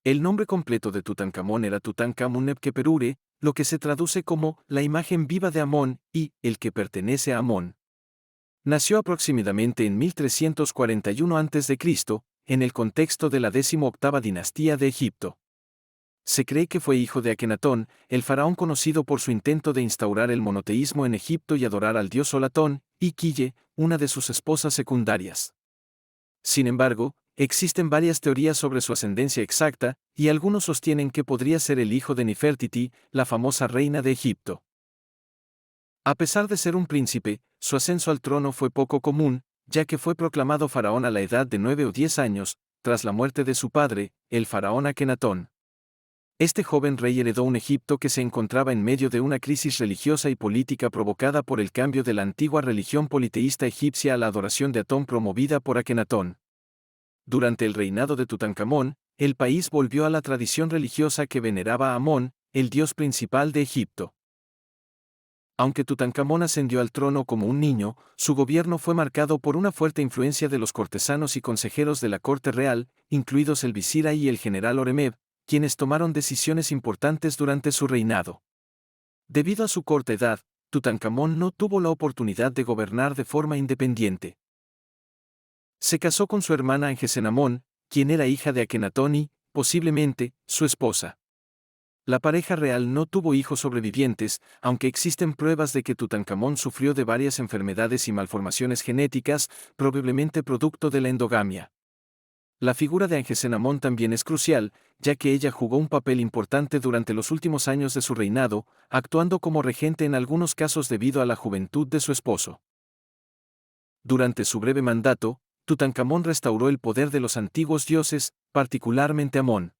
El nombre completo de Tutankamón era Tutankamun Nebkeperure, lo que se traduce como la imagen viva de Amón y el que pertenece a Amón. Nació aproximadamente en 1341 a.C., en el contexto de la 18ª dinastía de Egipto. Se cree que fue hijo de Akenatón, el faraón conocido por su intento de instaurar el monoteísmo en Egipto y adorar al dios Solatón, y Quille, una de sus esposas secundarias. Sin embargo, existen varias teorías sobre su ascendencia exacta, y algunos sostienen que podría ser el hijo de Nefertiti, la famosa reina de Egipto. A pesar de ser un príncipe, su ascenso al trono fue poco común, ya que fue proclamado faraón a la edad de 9 o 10 años, tras la muerte de su padre, el faraón Akenatón. Este joven rey heredó un Egipto que se encontraba en medio de una crisis religiosa y política provocada por el cambio de la antigua religión politeísta egipcia a la adoración de Atón promovida por Akenatón. Durante el reinado de Tutankamón, el país volvió a la tradición religiosa que veneraba a Amón, el dios principal de Egipto. Aunque Tutankamón ascendió al trono como un niño, su gobierno fue marcado por una fuerte influencia de los cortesanos y consejeros de la corte real, incluidos el visir y el general Horemheb, quienes tomaron decisiones importantes durante su reinado. Debido a su corta edad, Tutankamón no tuvo la oportunidad de gobernar de forma independiente. Se casó con su hermana Angesenamón, quien era hija de Akenatón y, posiblemente, su esposa. La pareja real no tuvo hijos sobrevivientes, aunque existen pruebas de que Tutankamón sufrió de varias enfermedades y malformaciones genéticas, probablemente producto de la endogamia. La figura de Angesenamón también es crucial, ya que ella jugó un papel importante durante los últimos años de su reinado, actuando como regente en algunos casos debido a la juventud de su esposo. Durante su breve mandato, Tutankamón restauró el poder de los antiguos dioses, particularmente Amón.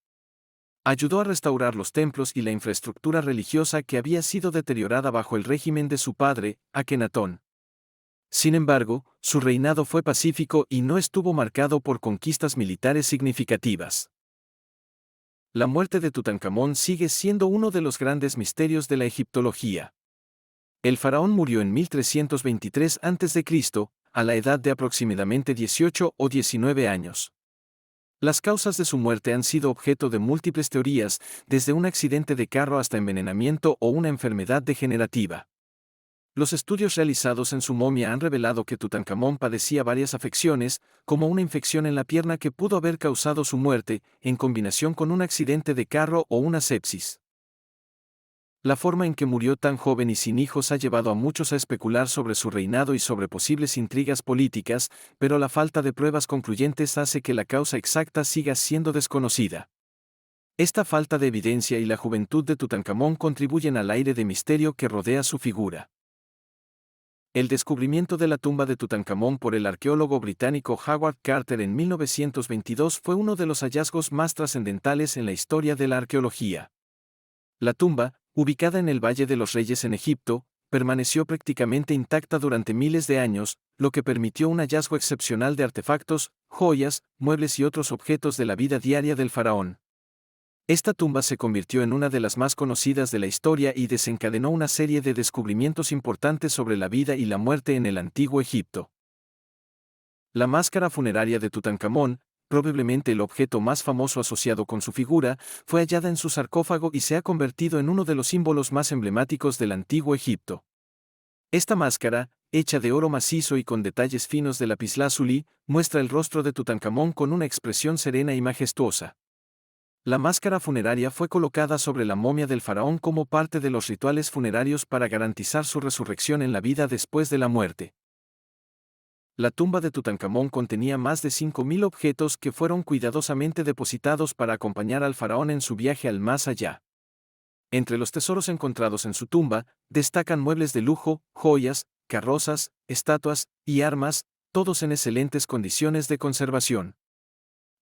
Ayudó a restaurar los templos y la infraestructura religiosa que había sido deteriorada bajo el régimen de su padre, Akenatón. Sin embargo, su reinado fue pacífico y no estuvo marcado por conquistas militares significativas. La muerte de Tutankamón sigue siendo uno de los grandes misterios de la egiptología. El faraón murió en 1323 a.C., a la edad de aproximadamente 18 o 19 años. Las causas de su muerte han sido objeto de múltiples teorías, desde un accidente de carro hasta envenenamiento o una enfermedad degenerativa. Los estudios realizados en su momia han revelado que Tutankamón padecía varias afecciones, como una infección en la pierna que pudo haber causado su muerte, en combinación con un accidente de carro o una sepsis. La forma en que murió tan joven y sin hijos ha llevado a muchos a especular sobre su reinado y sobre posibles intrigas políticas, pero la falta de pruebas concluyentes hace que la causa exacta siga siendo desconocida. Esta falta de evidencia y la juventud de Tutankamón contribuyen al aire de misterio que rodea su figura. El descubrimiento de la tumba de Tutankamón por el arqueólogo británico Howard Carter en 1922 fue uno de los hallazgos más trascendentales en la historia de la arqueología. La tumba, ubicada en el Valle de los Reyes en Egipto, permaneció prácticamente intacta durante miles de años, lo que permitió un hallazgo excepcional de artefactos, joyas, muebles y otros objetos de la vida diaria del faraón. Esta tumba se convirtió en una de las más conocidas de la historia y desencadenó una serie de descubrimientos importantes sobre la vida y la muerte en el antiguo Egipto. La máscara funeraria de Tutankamón, probablemente el objeto más famoso asociado con su figura, fue hallada en su sarcófago y se ha convertido en uno de los símbolos más emblemáticos del antiguo Egipto. Esta máscara, hecha de oro macizo y con detalles finos de lapislázuli, muestra el rostro de Tutankamón con una expresión serena y majestuosa. La máscara funeraria fue colocada sobre la momia del faraón como parte de los rituales funerarios para garantizar su resurrección en la vida después de la muerte. La tumba de Tutankamón contenía más de 5.000 objetos que fueron cuidadosamente depositados para acompañar al faraón en su viaje al más allá. Entre los tesoros encontrados en su tumba, destacan muebles de lujo, joyas, carrozas, estatuas y armas, todos en excelentes condiciones de conservación.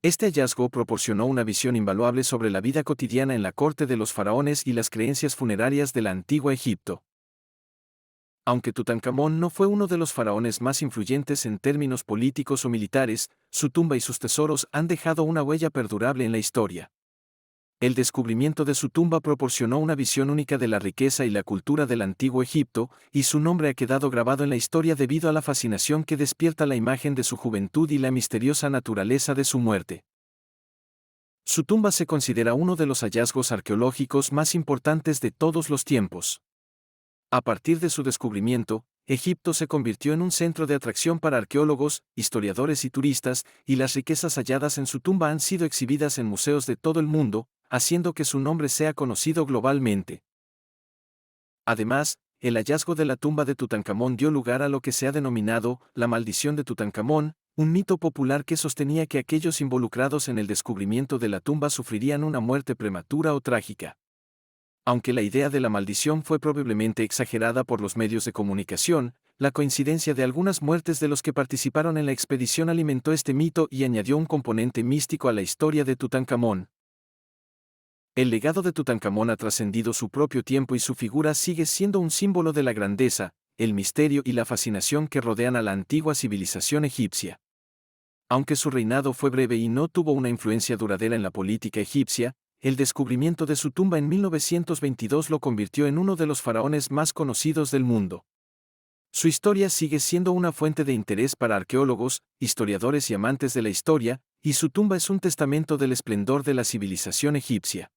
Este hallazgo proporcionó una visión invaluable sobre la vida cotidiana en la corte de los faraones y las creencias funerarias de la antigua Egipto. Aunque Tutankamón no fue uno de los faraones más influyentes en términos políticos o militares, su tumba y sus tesoros han dejado una huella perdurable en la historia. El descubrimiento de su tumba proporcionó una visión única de la riqueza y la cultura del antiguo Egipto, y su nombre ha quedado grabado en la historia debido a la fascinación que despierta la imagen de su juventud y la misteriosa naturaleza de su muerte. Su tumba se considera uno de los hallazgos arqueológicos más importantes de todos los tiempos. A partir de su descubrimiento, Egipto se convirtió en un centro de atracción para arqueólogos, historiadores y turistas, y las riquezas halladas en su tumba han sido exhibidas en museos de todo el mundo, haciendo que su nombre sea conocido globalmente. Además, el hallazgo de la tumba de Tutankamón dio lugar a lo que se ha denominado la maldición de Tutankamón, un mito popular que sostenía que aquellos involucrados en el descubrimiento de la tumba sufrirían una muerte prematura o trágica. Aunque la idea de la maldición fue probablemente exagerada por los medios de comunicación, la coincidencia de algunas muertes de los que participaron en la expedición alimentó este mito y añadió un componente místico a la historia de Tutankamón. El legado de Tutankamón ha trascendido su propio tiempo y su figura sigue siendo un símbolo de la grandeza, el misterio y la fascinación que rodean a la antigua civilización egipcia. Aunque su reinado fue breve y no tuvo una influencia duradera en la política egipcia, el descubrimiento de su tumba en 1922 lo convirtió en uno de los faraones más conocidos del mundo. Su historia sigue siendo una fuente de interés para arqueólogos, historiadores y amantes de la historia, y su tumba es un testamento del esplendor de la civilización egipcia.